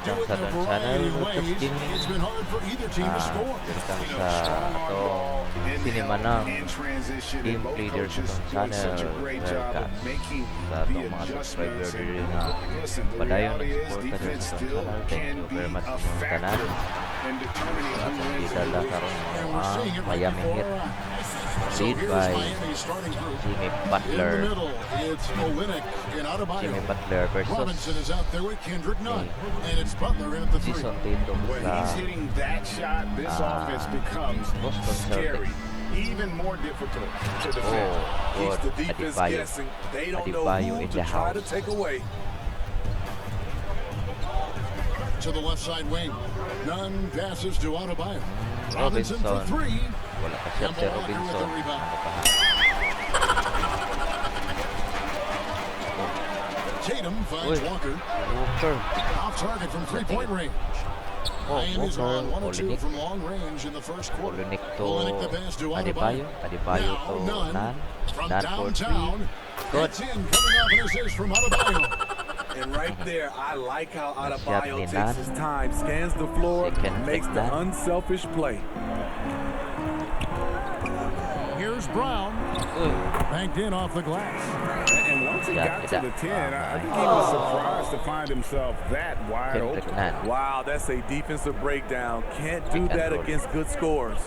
welcome sa ating channel. It's been hard for either team to score. Welcome sa atong sinima ng team leader sa atong channel. Welcome sa atong mga subscriber diri nga padayon support ka diri sa atong channel. Thank you very much sa inyong tanan. Atong gidala karon ang Miami Heat lead by Jimmy Butler. Jimmy Butler versus Robinson is out there with Kendrick Nunn, and it's Butler in at the three. Jason Tatum When he's hitting that shot, this offense becomes Boston scary, Celtics. even more difficult to defend. Good. Keeps the defense Adebayo. guessing. They don't know Adebayo who in to the try to house. take away. To the left side wing. Nunn passes to Adebayo. Robinson for three. Wala pa siya si Robinson. Tatum finds Walker. Walker. Off target from three-point range. Miami's on 1 or 2 from long range in the first quarter. Olenek to Olenek the pass to Adebayo. Adebayo Now, to Nunn Nunn. from Nunn for downtown. three. Good. It's in, coming off an assist from Adebayo. And right there, I like how Adebayo Nunn. takes his time, scans the floor, Second makes the Nunn. unselfish play. Here's Brown. Banked in off the glass. And once he got to the 10, I think he was surprised to find himself that wide open. Wow, that's a defensive breakdown. Can't do that against good scores.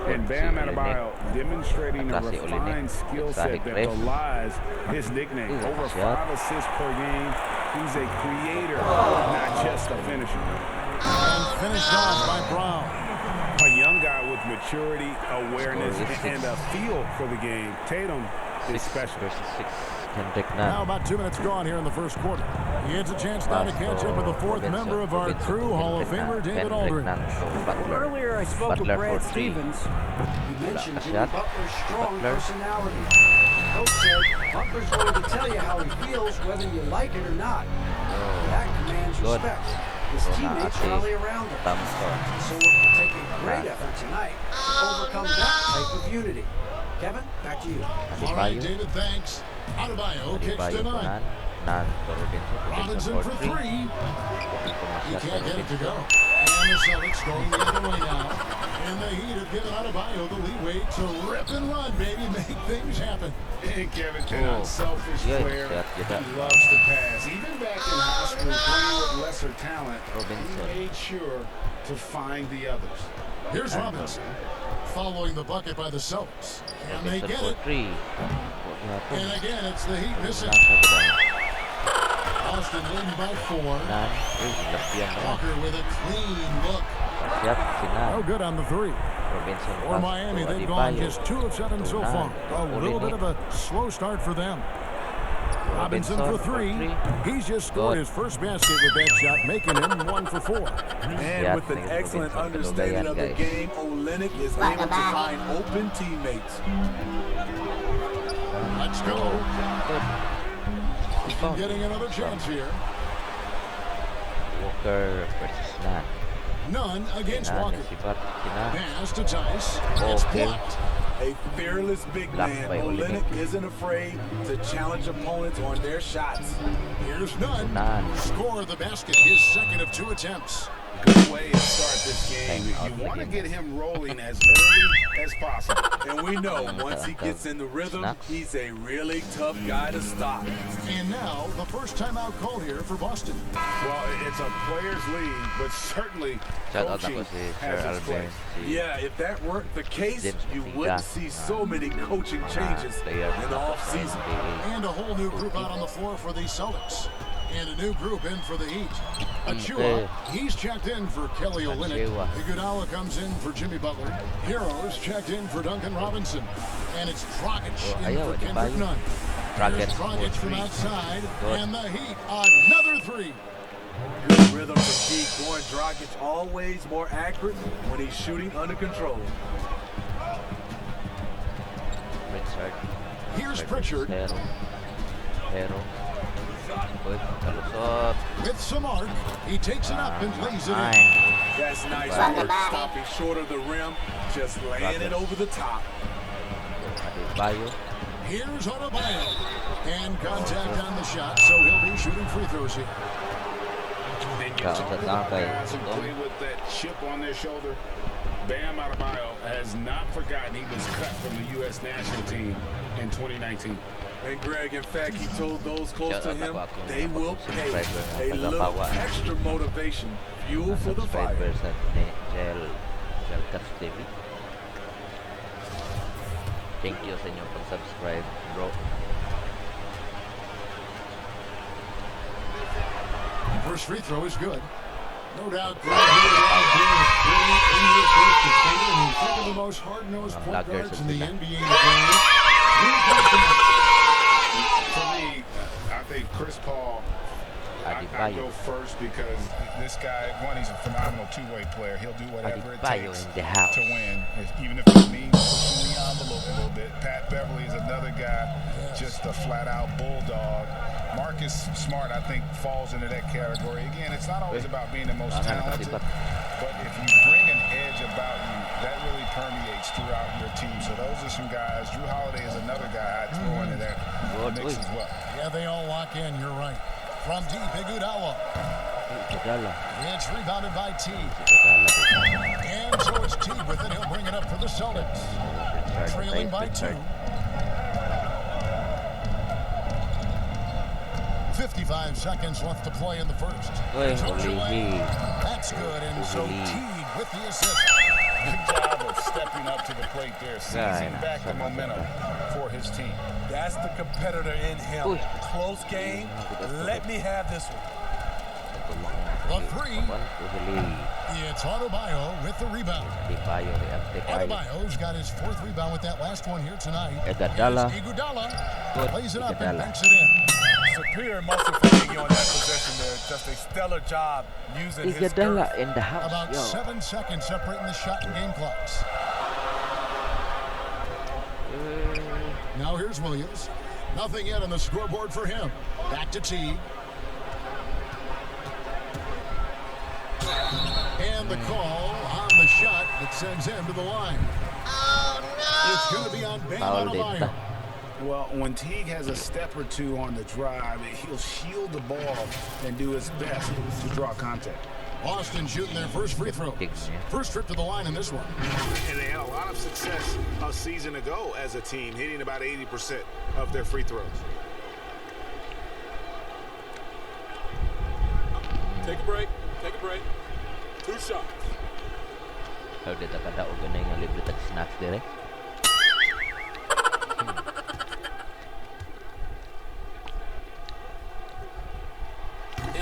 And Bam Adebayo demonstrating a refined skill set that belies his nickname. Over 5 assists per game. He's a creator, not just a finisher. And finished off by Brown. A young guy with maturity, awareness, and a feel for the game. Tatum is special. Now about 2 minutes gone here in the first quarter. He has a chance now to catch up with the fourth member of our crew, Hall of Famer David Aldridge. Earlier I spoke with Brad Stevens. He mentioned Jimmy Butler's strong personality. Coach said Butler's going to tell you how he feels whether you like it or not. That commands respect. His teammates rally around him. So it will take a great effort tonight to overcome that type of unity. Kevin, back to you. All right, David, thanks. Adebayo kicks to Nunn. Robinson for three. He can't get it to go. And the Celtics going the other way now. And the Heat have given Adebayo the leeway to rip and run, baby, make things happen. And Kevin, an unselfish player. He loves to pass. Even back in high school, playing with lesser talent, he made sure to find the others. Here's Robinson, following the bucket by the Celtics. Can they get it? And again, it's the Heat missing. Boston leading by 4. Walker with a clean look. No good on the three. For Miami, they've gone just 2 of 7 so far. A little bit of a slow start for them. Robinson for three. He's just scored his first basket with that shot, making him 1 for 4. And with an excellent understanding of the game, Olenek is able to find open teammates. Let's go. Getting another chance here. Walker versus Nunn. Nunn against Walker. Pass to Tice. It's blocked. A fearless big man, Olenek isn't afraid to challenge opponents on their shots. Here's Nunn. Score the basket, his second of 2 attempts. Good way to start this game. You want to get him rolling as early as possible. And we know once he gets in the rhythm, he's a really tough guy to stop. And now, the first timeout called here for Boston. Well, it's a player's league, but certainly coaching has its place. Yeah, if that weren't the case, you wouldn't see so many coaching changes in the offseason. And a whole new group out on the floor for the Celtics. And a new group in for the Heat. Achua, he's checked in for Kelly Olynyk. Iguodala comes in for Jimmy Butler. Heroes checked in for Duncan Robinson. And it's Dragic in for Kendrick Nunn. Here's Dragic from outside. And the Heat, another 3. Good rhythm from Keith. Goran Dragic always more accurate when he's shooting under control. Here's Pritchard. With some arc, he takes it up and plays it in. That's nice work, stopping short of the rim, just laying it over the top. Here's Adebayo. And contact on the shot, so he'll be shooting free throws here. Then Guys who play with that chip on their shoulder. Bam Adebayo has not forgotten he was cut from the U.S. national team in 2019. And Greg, in fact, he told those close to him, they will pay a little extra motivation, fuel for the fire. CELTICS TV. Thank you sa inyong pag-subscribe, bro. First free throw is good. No doubt, Greg out here is really in your face defender, and he's one of the most hard-nosed point guards in the NBA today. For me, I think Chris Paul, I go first because this guy, one, he's a phenomenal two-way player. He'll do whatever it takes to win, even if it means pushing the envelope a little bit. Pat Beverly is another guy, just a flat-out bulldog. Marcus Smart, I think, falls into that category. Again, it's not always about being the most talented, but if you bring an edge about you, that really permeates throughout your team. So those are some guys. Drew Holiday is another guy I'd throw into that mix as well. Yeah, they all lock in. You're right. From deep, Iguodala. It's rebounded by Teague. And so it's Teague with it. He'll bring it up for the Celtics. Trailing by 2. 55 seconds left to play in the first. That's good, and so Teague with the assist. Good job of stepping up to the plate there, seizing back the momentum for his team. That's the competitor in him. Close game. Let me have this one. The 3. It's Adebayo with the rebound. Adebayo's got his 4th rebound with that last one here tonight. Iguodala plays it up and banks it in. Superior muscle fatigue on that possession there. Just a stellar job using his girth. In the house. About 7 seconds separating the shot and game clocks. Now here's Williams. Nothing yet on the scoreboard for him. Back to Teague. And the call on the shot that sends him to the line. Oh, no! It's going to be on Bam Adebayo. Well, when Teague has a step or two on the drive, he'll shield the ball and do his best to draw contact. Boston shooting their first free throw. First trip to the line in this one. And they had a lot of success a season ago as a team, hitting about 80% of their free throws. Take a break. Take a break. 2 shots. Kalau dia tak ada ugan yang libre tak snacks direct.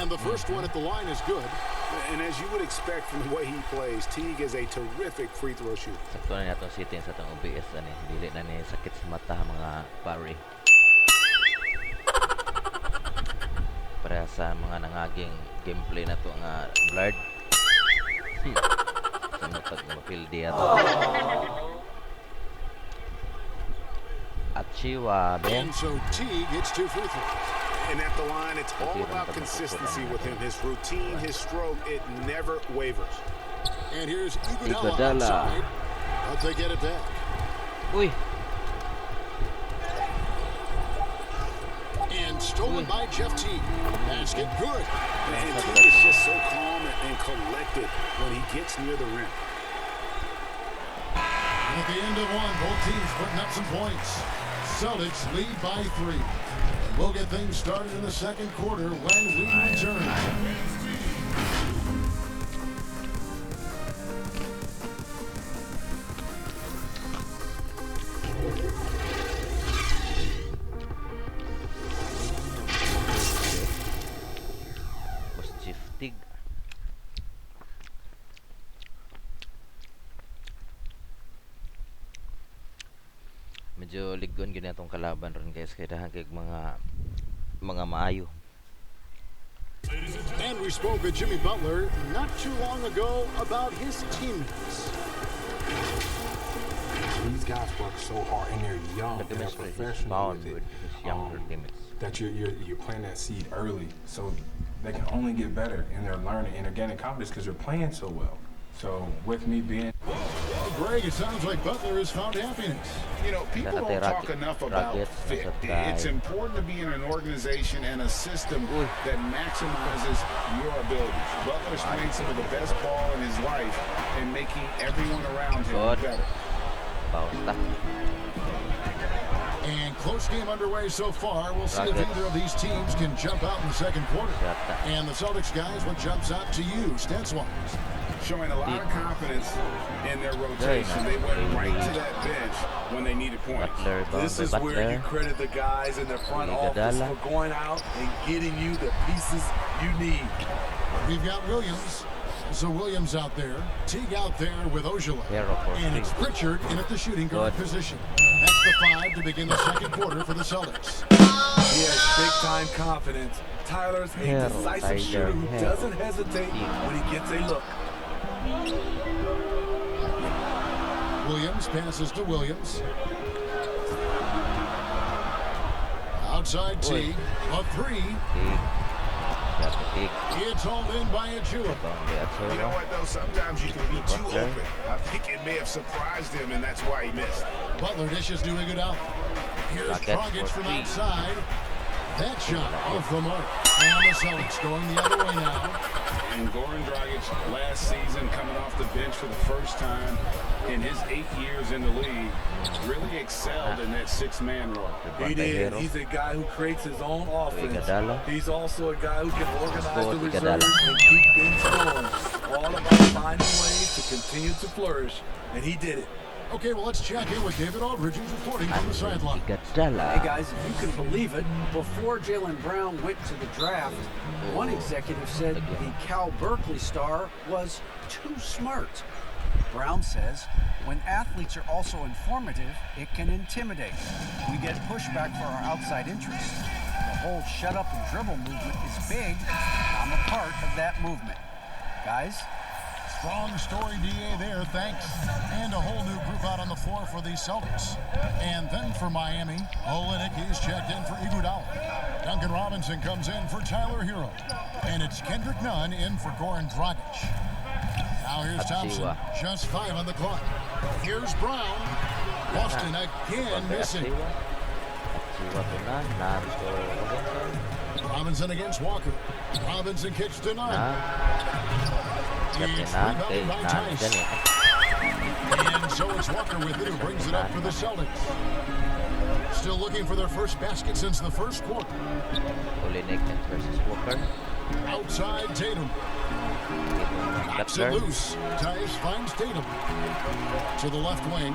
And the first one at the line is good. And as you would expect from the way he plays, Teague is a terrific free throw shooter. Sakto na itong sitting sa itong OBS ani. Dili na ni sakit sa mata mga pari. Para sa mga nangaging gameplay na to nga blurred. Sa matag mapil diya to. Achiwa, Ben. And so Teague gets 2 free throws. And at the line, it's all about consistency with him. His routine, his stroke, it never wavers. And here's Iguodala outside. But they get it back. Uy. And stolen by Jeff Teague. Basket good. And Teague is just so calm and collected when he gets near the rim. And at the end of one, both teams putting up some points. Celtics lead by 3. We'll get things started in the second quarter when we return. Positive. Medyo ligon gyud natong kalaban ron guys kay dahan kay mga maayo. And we spoke with Jimmy Butler not too long ago about his teammates. These guys work so hard and they're young. They're professional with it. That you're planting that seed early, so they can only get better and they're learning and they're gaining confidence because they're playing so well. So with me being Greg, it sounds like Butler has found happiness. You know, people don't talk enough about fit. It's important to be in an organization and a system that maximizes your abilities. Butler's playing some of the best ball in his life and making everyone around him better. And close game underway so far. We'll see if either of these teams can jump out in the second quarter. And the Celtics guys, what jumps out to you, stats-wise? Showing a lot of confidence in their rotation. They went right to that bench when they needed points. This is where you credit the guys in the front office for going out and getting you the pieces you need. We've got Williams. So Williams out there, Teague out there with Ojala, and it's Pritchard in at the shooting guard position. That's the 5 to begin the second quarter for the Celtics. He has big-time confidence. Tyler's a decisive shooter who doesn't hesitate when he gets a look. Williams passes to Williams. Outside Teague, a 3. It's hauled in by Achua. You know what, though? Sometimes you can be too open. I think it may have surprised him, and that's why he missed. Butler dishes doing it out. Here's Dragic from outside. That shot off the mark. And the Celtics going the other way now. And Goran Dragic, last season, coming off the bench for the first time in his 8 years in the league, really excelled in that 6-man role. He did. He's a guy who creates his own offense. He's also a guy who can organize the reserves and keep things going. All about finding ways to continue to flourish, and he did it. Okay, well, let's check in with David Aldridge, who's reporting from the sideline. Hey, guys, if you can believe it, before Jaylen Brown went to the draft, one executive said the Cal Berkeley star was too smart. Brown says, when athletes are also informative, it can intimidate. We get pushback for our outside interests. The whole shut up and dribble movement is big. I'm a part of that movement. Guys? Strong story, DA, there, thanks. And a whole new group out on the floor for the Celtics. And then for Miami, Olynyk is checked in for Iguodala. Duncan Robinson comes in for Tyler Hero. And it's Kendrick Nunn in for Goran Dragic. Now here's Thompson, just 5 on the clock. Here's Brown. Boston again missing. Robinson against Walker. Robinson kicks to Nunn. It's rebounded by Tice. And so it's Walker with it, who brings it up for the Celtics. Still looking for their first basket since the first quarter. Olynyk versus Walker. Outside Tatum. Knocks it loose. Tice finds Tatum. To the left wing.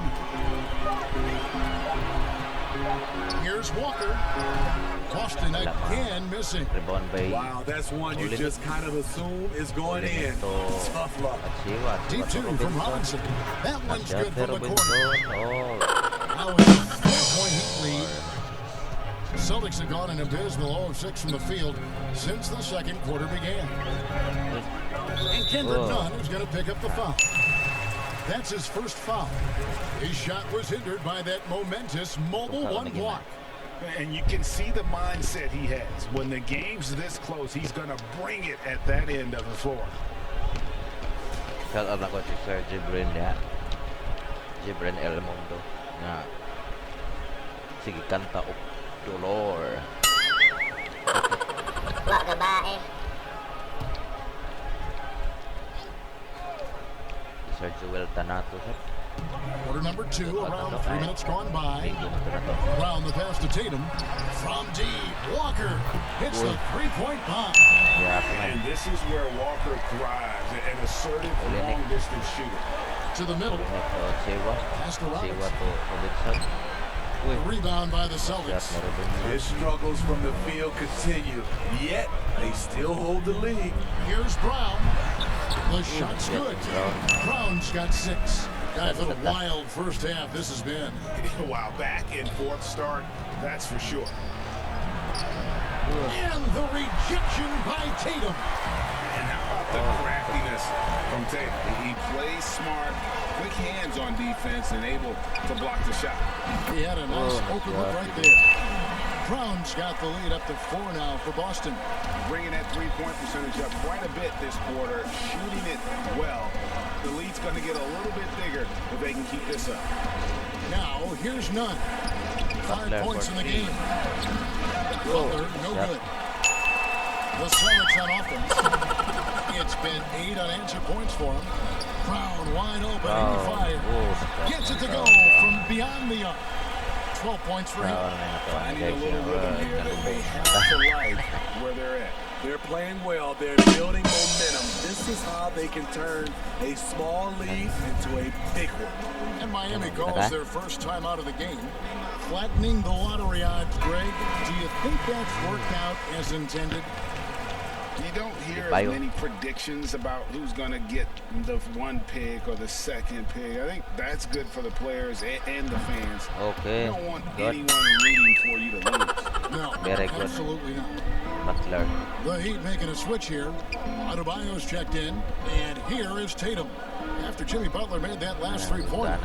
Here's Walker. Boston again missing. Wow, that's one you just kind of assume is going in. Tough luck. Deep 2 from Robinson. That one's good from the corner. Now it's a 4-point Heat lead. Celtics have gone an abysmal 0 of 6 from the field since the second quarter began. And Kendrick Nunn is going to pick up the foul. That's his first foul. His shot was hindered by that momentous mobile one block. And you can see the mindset he has. When the game's this close, he's going to bring it at that end of the floor. Shout out ako si Sir Gibran ya. Gibran El Mundo. Na. Sige, kanta o dolor. Wag babae. Sir Joel Tanato, sir. Quarter number 2, around 3 minutes gone by. Brown the pass to Tatum. From deep, Walker hits the 3-point bomb. And this is where Walker thrives, an assertive long-distance shooter. To the middle. Pass to Robinson. Rebound by the Celtics. His struggles from the field continue, yet they still hold the lead. Here's Brown. The shot's good. Brown's got 6. Guys, what a wild first half this has been. Wow, back in fourth start, that's for sure. And the rejection by Tatum. And how about the craftiness from Tatum? He plays smart, quick hands on defense, and able to block the shot. He had a nice open look right there. Brown's got the lead up to 4 now for Boston. Bringing that three-point percentage up quite a bit this quarter, shooting it well. The lead's going to get a little bit bigger if they can keep this up. Now, here's Nunn. 5 points in the game. Butler, no good. The Celtics on offense. It's been 8 unanswered points for him. Brown wide open, he fires. Gets it to go from beyond the arc. 12 points for him. Finding a little rhythm here that they have to like where they're at. They're playing well. They're building momentum. This is how they can turn a small lead into a big one. And Miami calls their first time out of the game. Flattening the lottery odds, Greg. Do you think that's worked out as intended? You don't hear as many predictions about who's going to get the 1 pick or the 2nd pick. I think that's good for the players and the fans. Okay. You don't want anyone rooting for you to lose. No, absolutely not. Butler. The Heat making a switch here. Adebayo's checked in, and here is Tatum. After Jimmy Butler made that last 3-pointer.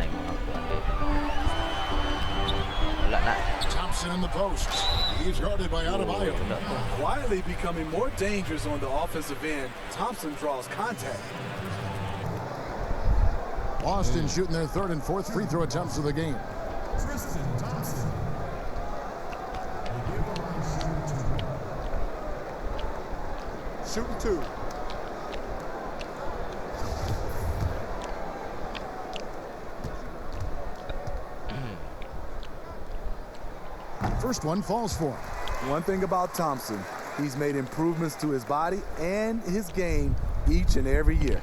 Thompson in the post. He's guarded by Adebayo. Quietly becoming more dangerous on the offensive end. Thompson draws contact. Boston shooting their 3rd and 4th free throw attempts of the game. Tristan Thompson. Shooting 2. First one falls for him. One thing about Thompson, he's made improvements to his body and his game each and every year.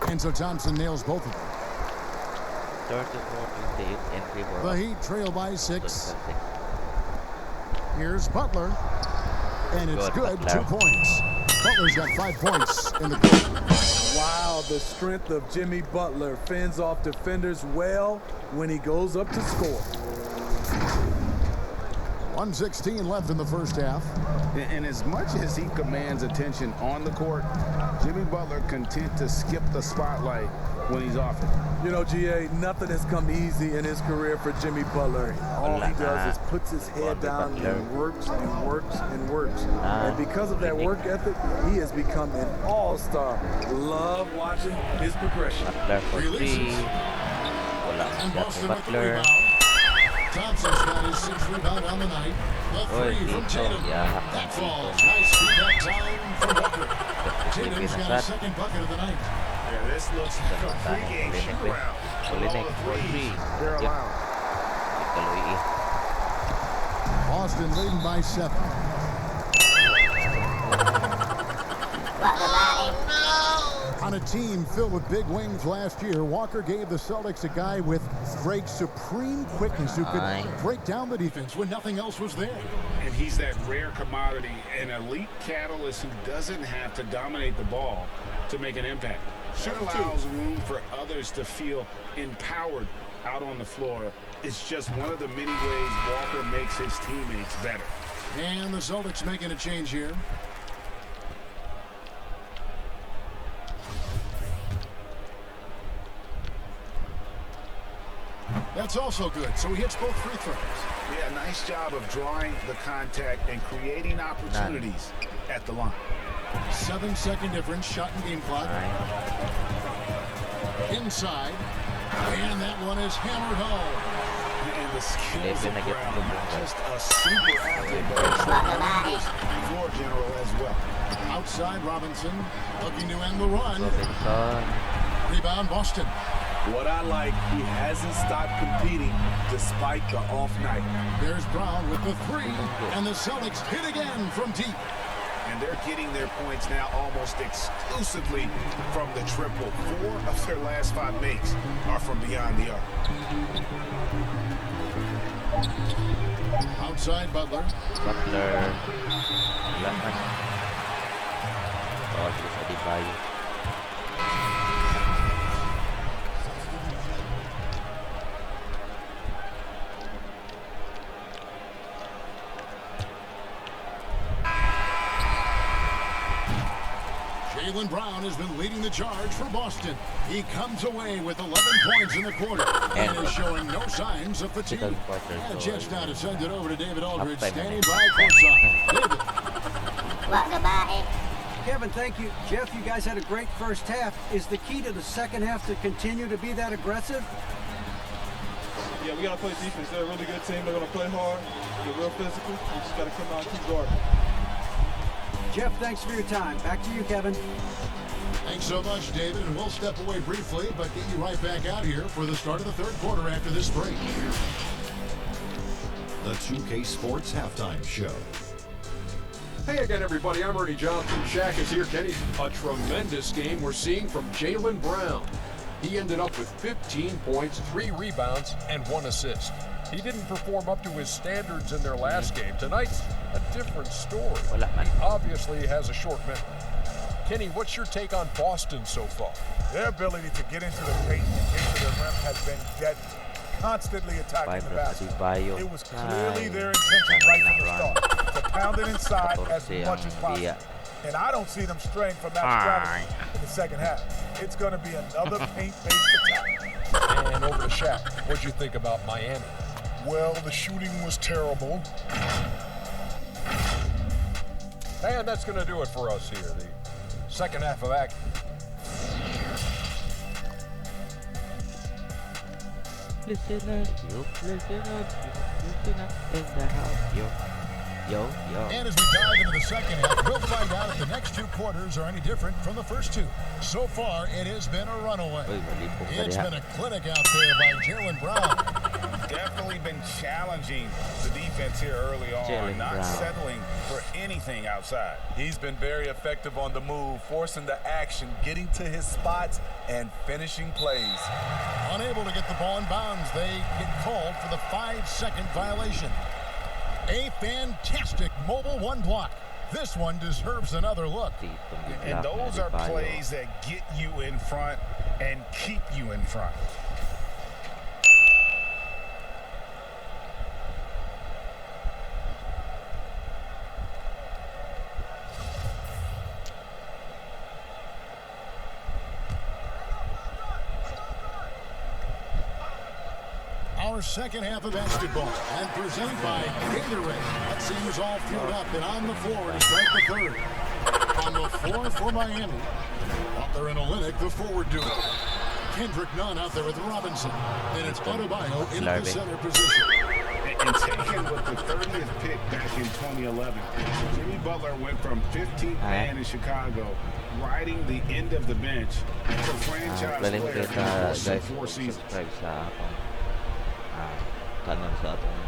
And so Thompson nails both of them. 34-28 in favor. The Heat trail by 6. Here's Butler. And it's good. 2 points. Butler's got 5 points in the quarter. Wow, the strength of Jimmy Butler fends off defenders well when he goes up to score. 1:16 left in the first half. And as much as he commands attention on the court, Jimmy Butler content to skip the spotlight when he's off it. You know, GA, nothing has come easy in his career for Jimmy Butler. All he does is puts his head down and works and works and works. And because of that work ethic, he has become an all-star. Love watching his progression. Releases. And Boston with the rebound. Thompson's got his 6th rebound on the night. The 3 from Tatum. That falls. Nice feedback time from Butler. Tatum's got his 2nd bucket of the night. Yeah, this looks like a three-game shoot-around. All the threes, they're allowed. Boston leading by 7. On a team filled with big wings last year, Walker gave the Celtics a guy with great supreme quickness who could break down the defense when nothing else was there. And he's that rare commodity, an elite catalyst who doesn't have to dominate the ball to make an impact. It allows room for others to feel empowered out on the floor. It's just one of the many ways Walker makes his teammates better. And the Celtics making a change here. That's also good. So he hits both free throws. Yeah, nice job of drawing the contact and creating opportunities at the line. 7-second difference, shot and game clock. Inside. And that one is hammered home. And the skills of Brown, just a super athlete, but a tremendous floor general as well. Outside, Robinson looking to end the run. Rebound, Boston. What I like, he hasn't stopped competing despite the off night. There's Brown with the 3, and the Celtics hit again from deep. And they're getting their points now almost exclusively from the triple. 4 of their last 5 makes are from beyond the arc. Outside, Butler. Jaylen Brown has been leading the charge for Boston. He comes away with 11 points in the quarter and is showing no signs of fatigue. And just now to send it over to David Aldridge, standing by courtside. David. Kevin, thank you. Jeff, you guys had a great first half. Is the key to the second half to continue to be that aggressive? Yeah, we got to play defense. They're a really good team. They're going to play hard. They're real physical. We just got to come out and keep guarding. Jeff, thanks for your time. Back to you, Kevin. Thanks so much, David. And we'll step away briefly, but get you right back out here for the start of the third quarter after this break. The 2K Sports Halftime Show. Hey again, everybody. I'm Ernie Johnson. Shaq is here. Kenny, a tremendous game we're seeing from Jaylen Brown. He ended up with 15 points, 3 rebounds, and 1 assist. He didn't perform up to his standards in their last game. Tonight's a different story. He obviously has a short memory. Kenny, what's your take on Boston so far? Their ability to get into the paint and get to the rim has been deadly. Constantly attacking the basket. It was clearly their intention right from the start to pound it inside as much as possible. And I don't see them straying from that strategy in the second half. It's going to be another paint-based attack. And over to Shaq, what'd you think about Miami? Well, the shooting was terrible. And that's going to do it for us here. The second half of action. Listeners, in the house, yo. And as we dive into the second half, we'll find out if the next 2 quarters are any different from the first 2. So far, it has been a runaway. It's been a clinic out there by Jaylen Brown. Definitely been challenging the defense here early on, not settling for anything outside. He's been very effective on the move, forcing the action, getting to his spots, and finishing plays. Unable to get the ball in bounds, they get called for the 5-second violation. A fantastic mobile 1 block. This one deserves another look. And those are plays that get you in front and keep you in front. Our second half of basketball and presented by Gatorade. That seems all fueled up and on the floor to strike the third. On the floor for Miami. Butler and Olynyk, the forward duo. Kendrick Nunn out there with Robinson. And it's Adebayo in the center position. And taken with the 30th pick back in 2011, Jimmy Butler went from 15th man in Chicago, riding the end of the bench, to franchise player in 4 seasons. Channel sa atong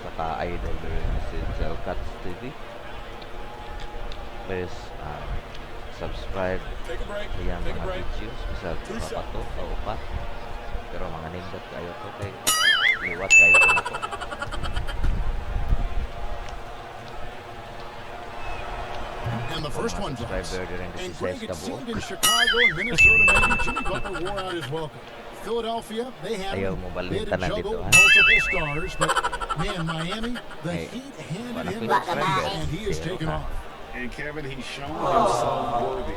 kaka-idol na si CELTICS TV. Please subscribe sa iyang mga videos bisa mapato o upat. Pero mga nindot kayo to kay liwat kayo na to. And the first one's off. And Greg, it seemed in Chicago and Minnesota maybe Jimmy Butler wore out his welcome. Philadelphia, they had to juggle multiple stars, but man, Miami, the Heat handed him and he has taken off. And Kevin, he's shown himself worthy,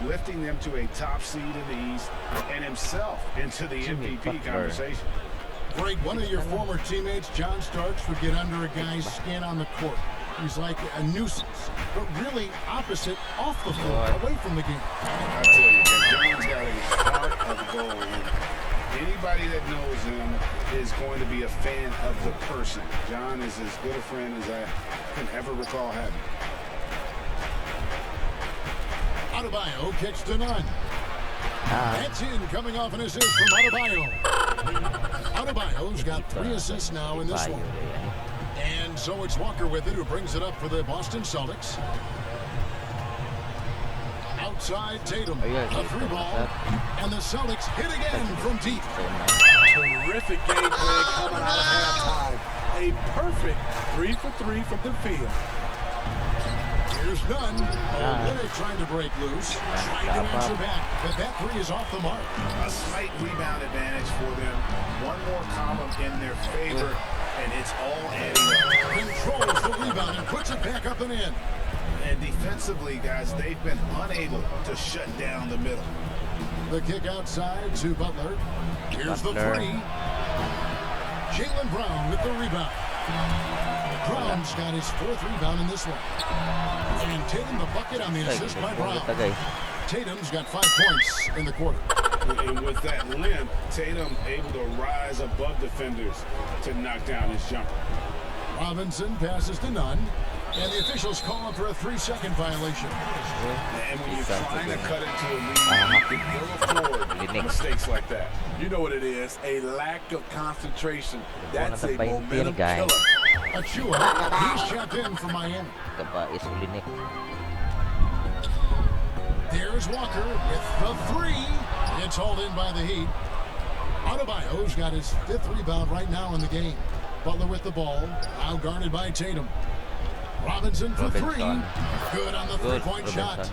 lifting them to a top seed in the East and himself into the MVP conversation. Greg, one of your former teammates, John Starks, would get under a guy's skin on the court. He's like a nuisance, but really opposite off the floor, away from the game. I tell you, John's got a heart of gold. Anybody that knows him is going to be a fan of the person. John is as good a friend as I can ever recall having. Adebayo kicks to Nunn. That's in, coming off an assist from Adebayo. Adebayo's got 3 assists now in this one. And so it's Walker with it, who brings it up for the Boston Celtics. Outside Tatum, a 3 ball, and the Celtics hit again from deep. Terrific game plan coming out of halftime. A perfect 3 for 3 from the field. Here's Nunn. Olynyk trying to break loose, trying to answer back, but that 3 is off the mark. A slight rebound advantage for them. One more column in their favor, and it's all adding up. Controls the rebound and puts it back up and in. And defensively, guys, they've been unable to shut down the middle. The kick outside to Butler. Here's the three. Jaylen Brown with the rebound. Brown's got his 4th rebound in this one. And Tatum the bucket on the assist by Brown. Tatum's got 5 points in the quarter. And with that limp, Tatum able to rise above defenders to knock down his jumper. Robinson passes to Nunn. And the officials call him for a 3-second violation. And when you're trying to cut into a lead, you can ill afford mistakes like that. You know what it is, a lack of concentration. That's a momentum killer. Achua, he's checked in for Miami. There's Walker with the 3. It's hauled in by the Heat. Adebayo's got his 5th rebound right now in the game. Butler with the ball, now guarded by Tatum. Robinson for 3. Good on the 3-point shot.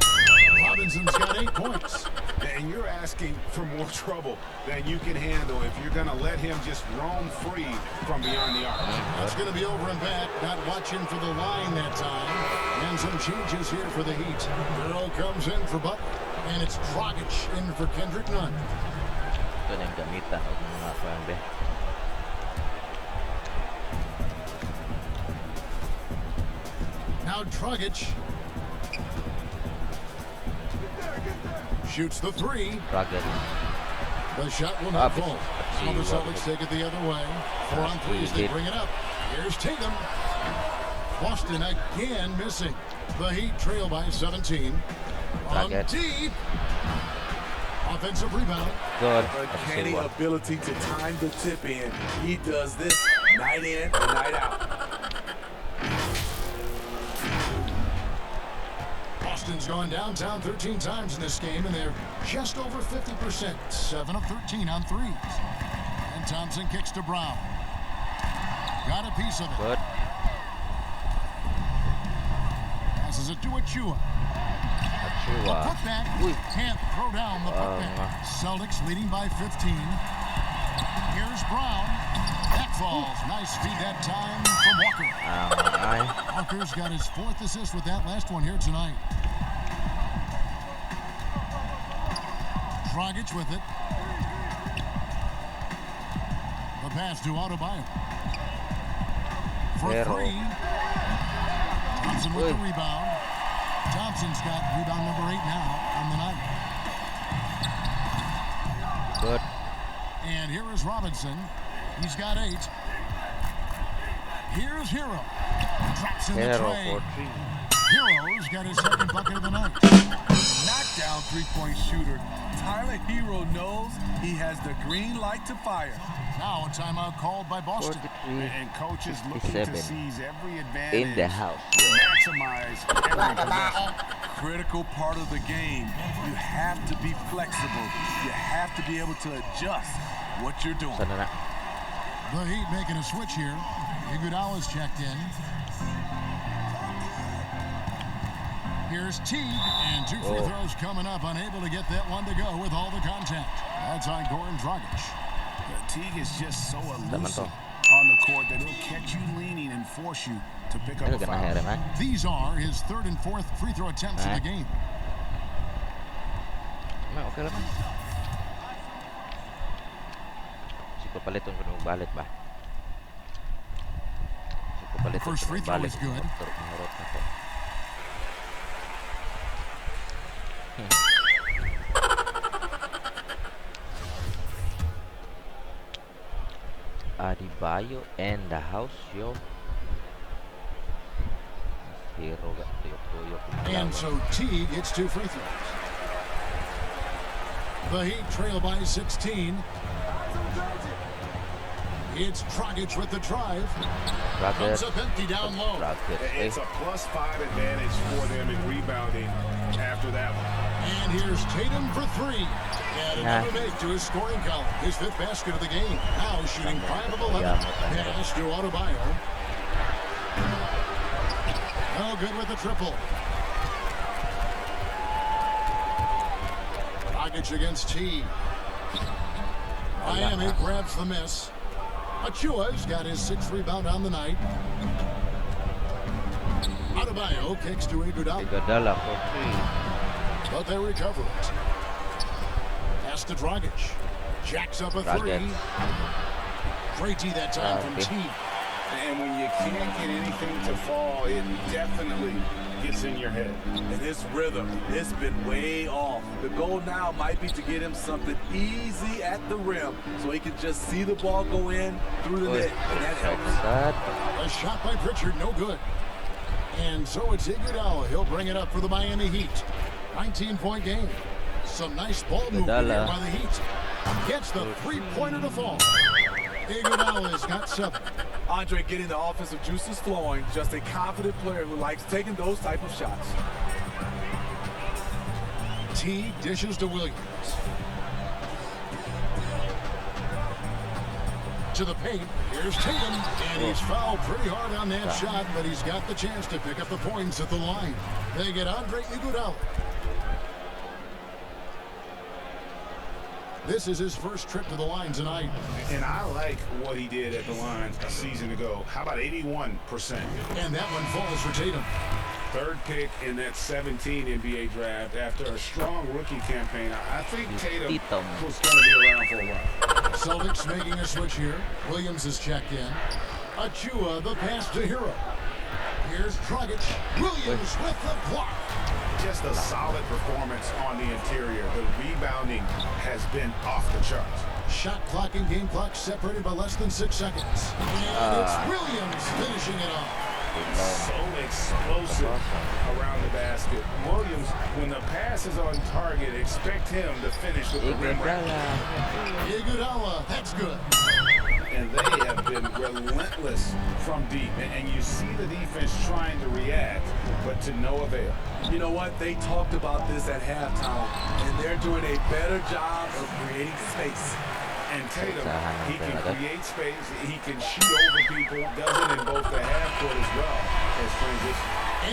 Robinson's got 8 points. And you're asking for more trouble than you can handle if you're going to let him just roam free from beyond the arc. That's going to be over and back. Not watching for the line that time. And some changes here for the Heat. Earl comes in for Butler. And it's Dragic in for Kendrick Nunn. Now Dragic shoots the 3. The shot will not fall. Now the Celtics take it the other way. 4 on 3 as they bring it up. Here's Tatum. Boston again missing. The Heat trail by 17. On deep. Offensive rebound. Uncanny ability to time the tip in. He does this night in and night out. Boston's gone downtown 13 times in this game, and they're just over 50%. 7 of 13 on 3s. And Thompson kicks to Brown. Got a piece of it. Good. Passes it to Achua. The putback. Can't throw down the putback. Celtics leading by 15. Here's Brown. That falls. Nice feed that time from Walker. Walker's got his 4th assist with that last one here tonight. Dragic with it. The pass to Adebayo. For 3. Thompson with the rebound. Thompson's got rebound number 8 now on the night. Good. And here is Robinson. He's got 8. Here's Hero. Drops in the tray. Hero's got his 2nd bucket of the night. Knockdown 3-point shooter. Tyler Hero knows he has the green light to fire. Now a timeout called by Boston. And coach is looking to seize every advantage. In the house. Maximize every possession. Critical part of the game. You have to be flexible. You have to be able to adjust what you're doing. The Heat making a switch here. Iguodala's checked in. Here's Teague, and 2 free throws coming up. Unable to get that one to go with all the contact. That's on Goran Dragic. Teague is just so elusive on the court that he'll catch you leaning and force you to pick up a foul. These are his 3rd and 4th free throw attempts in the game. Okay lang. Paliton ko ng balit ba? First free throw is good. Adebayo and the house, yo. And so Teague gets 2 free throws. The Heat trail by 16. It's Dragic with the drive. Comes up empty down low. It's a +5 advantage for them in rebounding after that one. And here's Tatum for 3. And another make to his scoring column. His 5th basket of the game. Now shooting 5 of 11. Pass to Adebayo. Oh, good with the triple. Dragic against Teague. Miami grabs the miss. Achua's got his 6th rebound on the night. Adebayo kicks to Iguodala. Iguodala for 3. But they recover it. Pass to Dragic. Jacks up a three. Great D that time from T. And when you can't get anything to fall, it definitely gets in your head. And his rhythm, it's been way off. The goal now might be to get him something easy at the rim so he can just see the ball go in through the net. And that helps. A shot by Pritchard, no good. And so it's Iguodala. He'll bring it up for the Miami Heat. 19-point game. Some nice ball movement here by the Heat. Gets the three-pointer to fall. Iguodala has got 7. Andre getting the offensive juices flowing. Just a confident player who likes taking those type of shots. T dishes to Williams. To the paint. Here's Tatum. And he's fouled pretty hard on that shot, but he's got the chance to pick up the points at the line. They get Andre Iguodala. This is his first trip to the line tonight. And I like what he did at the line a season ago. How about 81%? And that one falls for Tatum. Third pick in that 17 NBA draft after a strong rookie campaign. I think Tatum was going to be around for a while. Celtics making a switch here. Williams is checked in. Achua, the pass to Hero. Here's Dragic. Williams with the block. Just a solid performance on the interior. The rebounding has been off the charts. Shot clock and game clock separated by less than 6 seconds. And it's Williams finishing it off. So explosive around the basket. Williams, when the pass is on target, expect him to finish with the rim round. Iguodala, that's good. And they have been relentless from deep. And you see the defense trying to react, but to no avail. You know what? They talked about this at halftime, and they're doing a better job of creating space. And Tatum, he can create space, he can shoot over people, does it in both the half court as well as transition.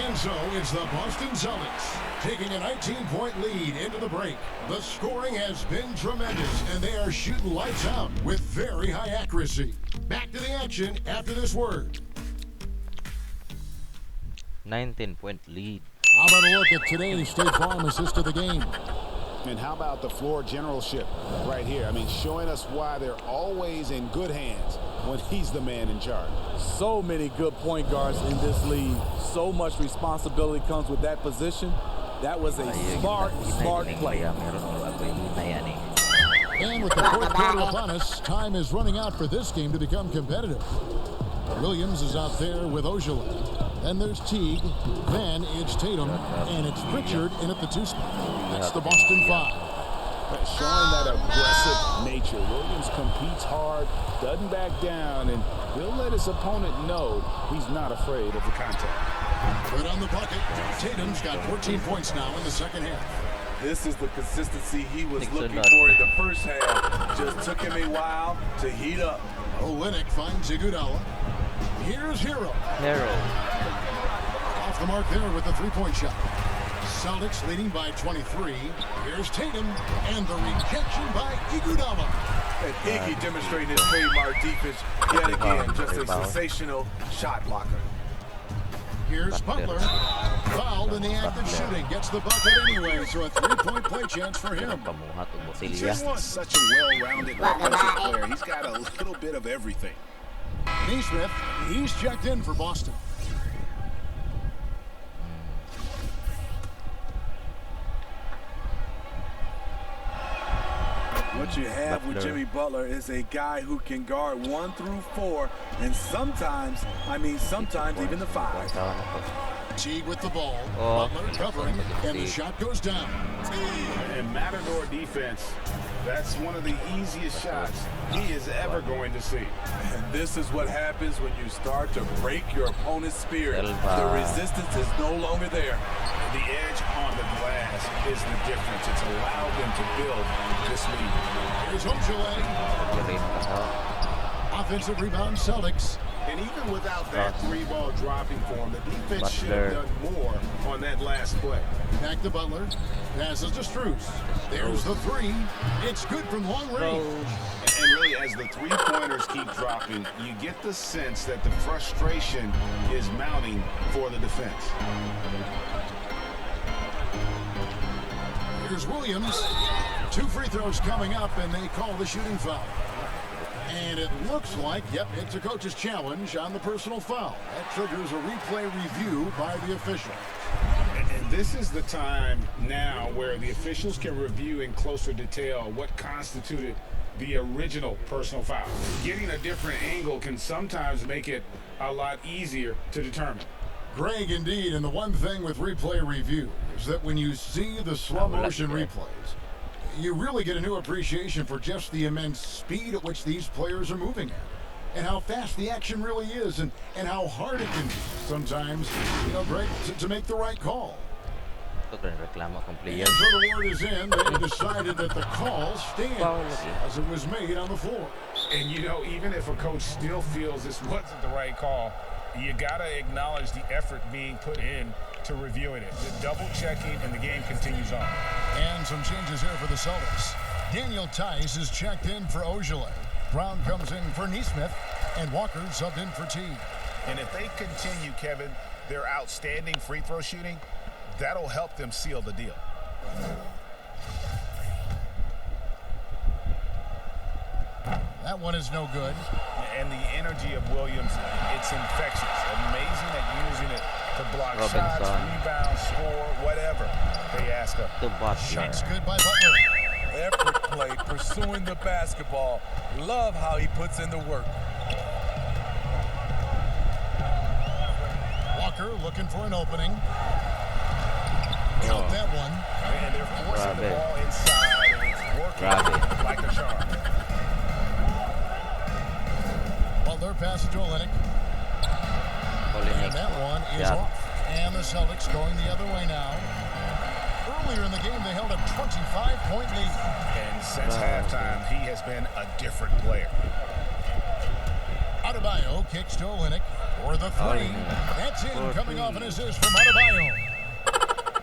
And so it's the Boston Celtics taking a 19-point lead into the break. The scoring has been tremendous, and they are shooting lights out with very high accuracy. Back to the action after this word. 19-point lead. How about a look at today's State Farm assist of the game? And how about the floor generalship right here? I mean, showing us why they're always in good hands when he's the man in charge. So many good point guards in this league. So much responsibility comes with that position. That was a smart play. And with the fourth quarter upon us, time is running out for this game to become competitive. Williams is out there with Ojala. Then there's Teague. Then it's Tatum. And it's Pritchard in at the 2 spot. That's the Boston 5. Showing that aggressive nature. Williams competes hard, doesn't back down, and he'll let his opponent know he's not afraid of the contact. Put on the bucket. Tatum's got 14 points now in the second half. This is the consistency he was looking for in the first half. Just took him a while to heat up. Olynyk finds Iguodala. Here's Hero. Off the mark there with the three-point shot. Celtics leading by 23. Here's Tatum. And the rejection by Iguodala. And Iggy demonstrating his trademark defense yet again. Just a sensational shot blocker. Here's Butler. Fouled in the act of shooting. Gets the bucket anyway, so a three-point play chance for him. He's just such a well-rounded offensive player. He's got a little bit of everything. Neesmith, he's checked in for Boston. What you have with Jimmy Butler is a guy who can guard 1 through 4, and sometimes even the 5. Teague with the ball. Butler covering, and the shot goes down. And Matador defense, that's one of the easiest shots he is ever going to see. And this is what happens when you start to break your opponent's spirit. The resistance is no longer there. The edge on the glass is the difference. It's allowed them to build this lead. Here's Ojala. Offensive rebound, Celtics. And even without that three-ball dropping for him, the defense should have done more on that last play. Back to Butler. Passes to Strus. There's the three. It's good from long range. And really, as the three-pointers keep dropping, you get the sense that the frustration is mounting for the defense. Here's Williams. 2 free throws coming up, and they call the shooting foul. And it looks like, yep, it's a coach's challenge on the personal foul. That triggers a replay review by the official. And this is the time now where the officials can review in closer detail what constituted the original personal foul. Getting a different angle can sometimes make it a lot easier to determine. Greg, indeed, and the one thing with replay review is that when you see the slow motion replays, you really get a new appreciation for just the immense speed at which these players are moving at, and how fast the action really is, and how hard it can be sometimes, you know, Greg, to make the right call. And so the word is in, they decided that the call stands as it was made on the floor. And you know, even if a coach still feels this wasn't the right call, you got to acknowledge the effort being put in to reviewing it. The double checking, and the game continues on. And some changes here for the Celtics. Daniel Tice is checked in for Ojale. Brown comes in for Neesmith, and Walker subbed in for T. And if they continue, Kevin, their outstanding free throw shooting, that'll help them seal the deal. That one is no good. And the energy of Williams, it's infectious. Amazing at using it to block shots, rebound, score, whatever they ask of. Shots good by Butler. Effort play, pursuing the basketball. Love how he puts in the work. Walker looking for an opening. Count that one. And they're forcing the ball inside, and it's working like a charm. Butler passes to Olynyk. And that one is off. And the Celtics going the other way now. Earlier in the game, they held a 25-point lead. And since halftime, he has been a different player. Adebayo kicks to Olynyk for the three. That's in, coming off an assist from Adebayo.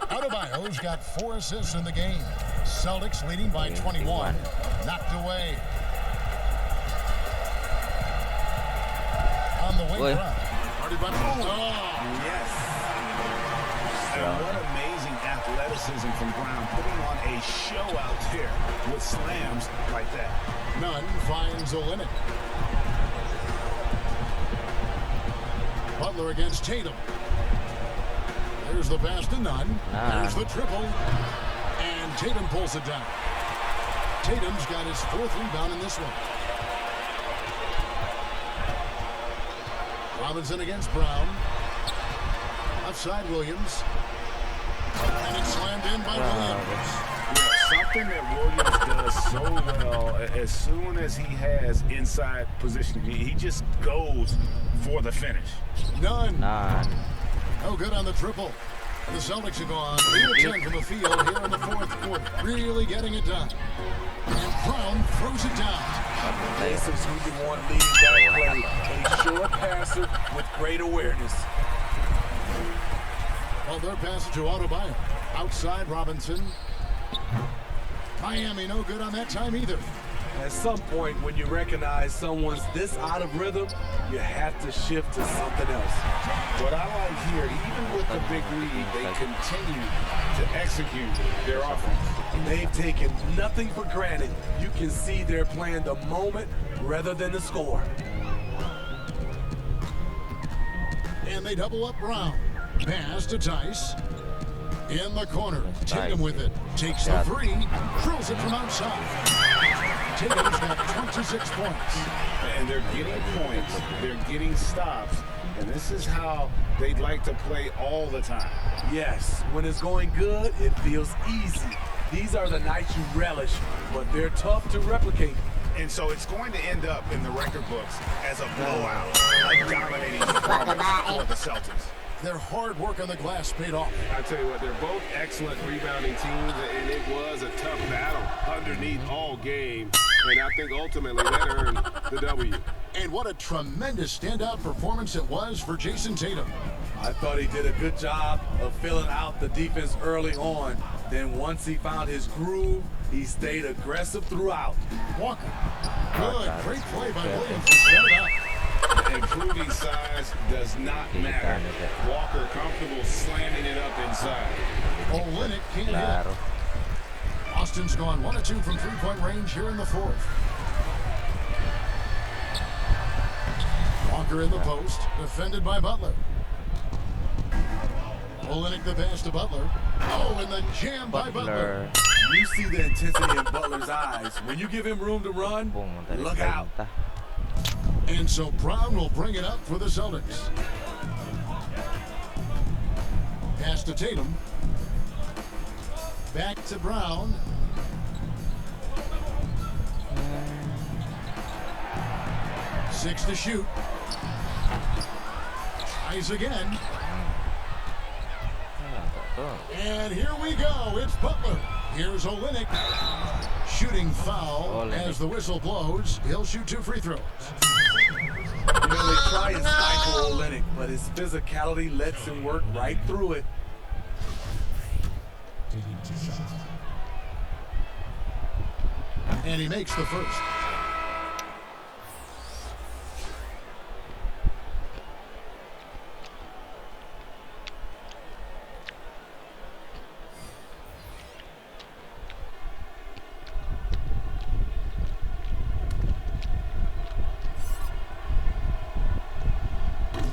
Adebayo's got 4 assists in the game. Celtics leading by 21. Knocked away. On the wing front. Yes. And what amazing athleticism from Brown, putting on a show out there with slams like that. Nunn finds Olynyk. Butler against Tatum. There's the pass to Nunn. There's the triple. And Tatum pulls it down. Tatum's got his 4th rebound in this one. Robinson against Brown. Outside Williams. And it's slammed in by Williams. Something that Williams does so well, as soon as he has inside position, he just goes for the finish. None. No good on the triple. The Celtics have gone 8 of 10 from the field here in the 4th quarter. Really getting it done. And Brown throws it down. This is who you want leading that play. A short passer with great awareness. Well, their pass to Adebayo. Outside Robinson. Miami no good on that time either. At some point, when you recognize someone's this out of rhythm, you have to shift to something else. What I like here, even with the big lead, they continue to execute their offense. They've taken nothing for granted. You can see they're playing the moment rather than the score. And they double up Brown. Pass to Tice. In the corner. Tatum with it. Takes the three. Drills it from outside. Tatum's got 26 points. And they're getting points. They're getting stops. And this is how they'd like to play all the time. Yes, when it's going good, it feels easy. These are the nights you relish, but they're tough to replicate. And so it's going to end up in the record books as a blowout, a dominating performance for the Celtics. Their hard work on the glass paid off. I tell you what, they're both excellent rebounding teams, and it was a tough battle underneath all game. And I think ultimately that earned the W. And what a tremendous standout performance it was for Jason Tatum. I thought he did a good job of filling out the defense early on. Then once he found his groove, he stayed aggressive throughout. Walker. Good, great play by Williams to set it up. Improving size does not matter. Walker comfortable slamming it up inside. Olynyk can't hit. Austin's gone 1 of 2 from three-point range here in the fourth. Walker in the post, defended by Butler. Olynyk the pass to Butler. Oh, and the jam by Butler. You see the intensity in Butler's eyes. When you give him room to run, look out. And so Brown will bring it up for the Celtics. Pass to Tatum. Back to Brown. Six to shoot. Tries again. And here we go. It's Butler. Here's Olynyk. Shooting foul as the whistle blows. He'll shoot 2 free throws. You know, they try and stifle Olynyk, but his physicality lets him work right through it. And he makes the first.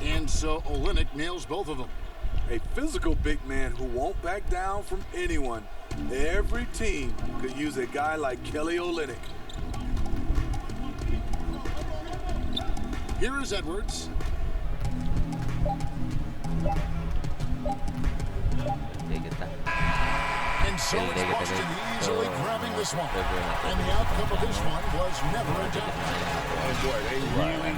And so Olynyk nails both of them. A physical big man who won't back down from anyone. Every team could use a guy like Kelly Olynyk. Here is Edwards. And so it's Boston easily grabbing this one. And the outcome of this one was never a doubt. Oh boy, they really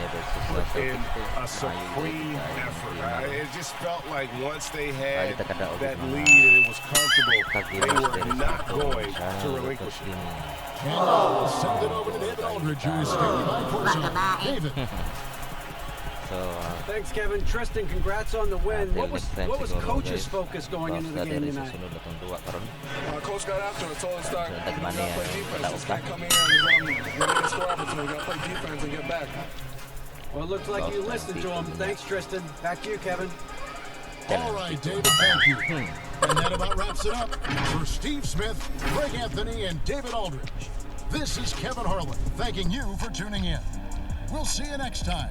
put in a supreme effort. It just felt like once they had that lead and it was comfortable, they were not going to relinquish it. And we'll send it over to David Aldridge, who is standing by for David. Thanks, Kevin. Tristan, congrats on the win. What was Coach's focus going into the game tonight? Coach got after it, told us that we got to play defense. Just can't come in and get a score opportunity. We got to play defense and get back. Well, it looks like you listened to him. Thanks, Tristan. Back to you, Kevin. All right, David, thank you. And that about wraps it up for Steve Smith, Greg Anthony, and David Aldridge. This is Kevin Harlan thanking you for tuning in. We'll see you next time.